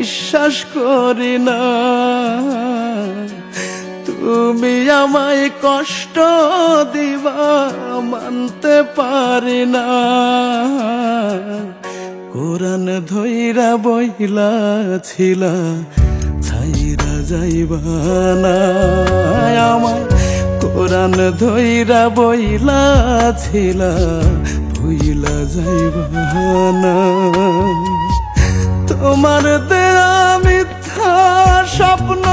বিশ্বাস করি না, তুমি আমায় কষ্ট দিবা মানতে পারি না। কোরআন ধইরা বইলা ছিলা ছাইরা যাইবা না আমায়, কোরআন ধইরা বইলা ছিলা ভুইলা যাইবা না। তোমার দেয়া মিথ্যা স্বপ্ন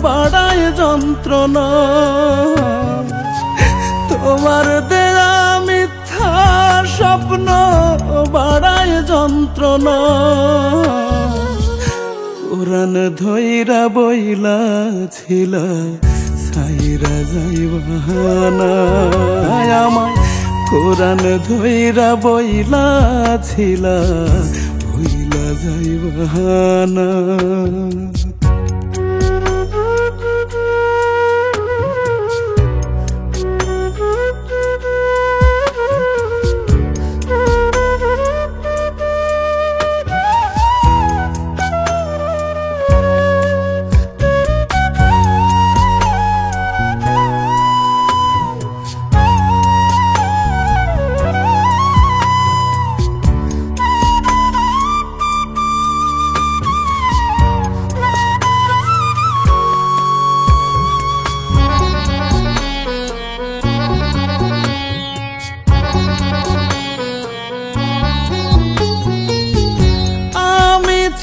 বাড়ায় যন্ত্রণা, তোমার দেয়া মিথ্যা স্বপ্ন বাড়ায় যন্ত্রণা। কোরআন ধইরা বইলা ছিলা ছাইরা যাইবা না আমায়, কোরআন ধইরা বইলা ছিলা ভুইলা যাইবা না।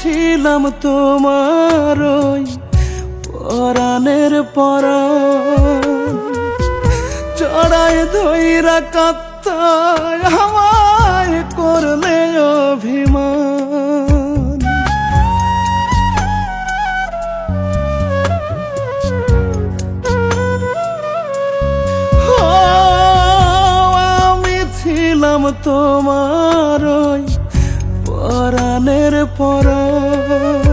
ছিলাম তোমার ওই পরাণের পরাণ, জড়ায় ধইরা কাত্তায় আমায় করলে অভিমান। আমি ছিলাম তোমার ওই পরাণের পরাণ,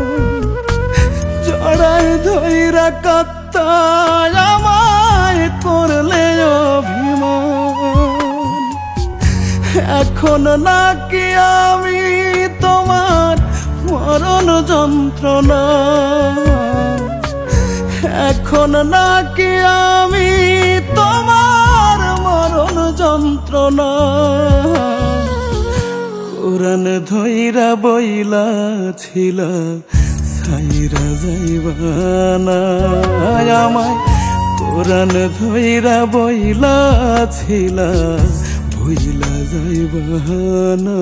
জড়ায় ধইরা কাত্তায় আমায় করলে অভিমান। এখন নাকি আমি তোমার মরণ যন্ত্রণা, এখন নাকি আমি তোমার মরণ যন্ত্রণা। কোরআন ধইরা বইলা ছিলা ছাইরা যাইবা না আমায়, কোরআন ধইরা বইলা ছিলা ভুইলা যাইবা না।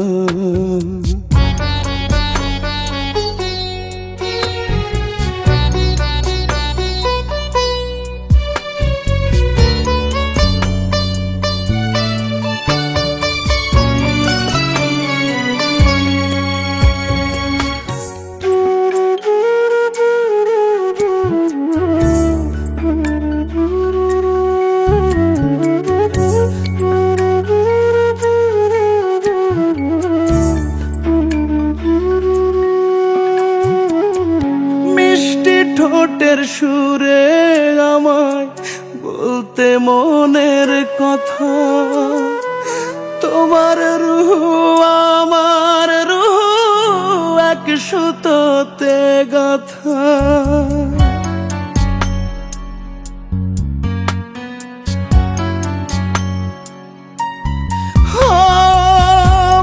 ঠোঁটের সুরে আমায় বলতে মনের কথা, তোমার রূহ আমার রূহ এক সুতোতে গাথা।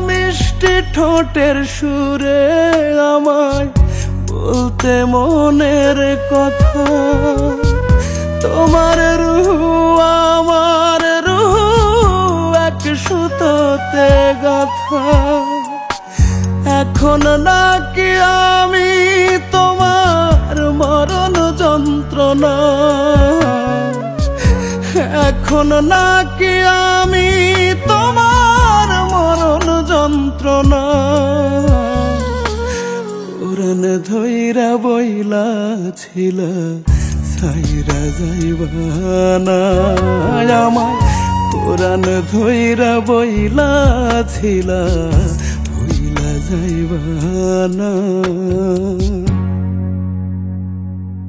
মিষ্টি ঠোঁটের সুরে আমায় বলতে মনের কথা, তোমার রূহ আমার রূহ এক সুতোতে গাথা। এখন নাকি আমি তোমার মরণ যন্ত্রণা, এখন নাকি আমি তোমার মরণ যন্ত্রণা। কোরআন ধইরা বইলা ছিলা ছাইরা যাইবা না আমায়, কোরআন ধইরা বইলা ছিলা ভুইলা যাইবা না।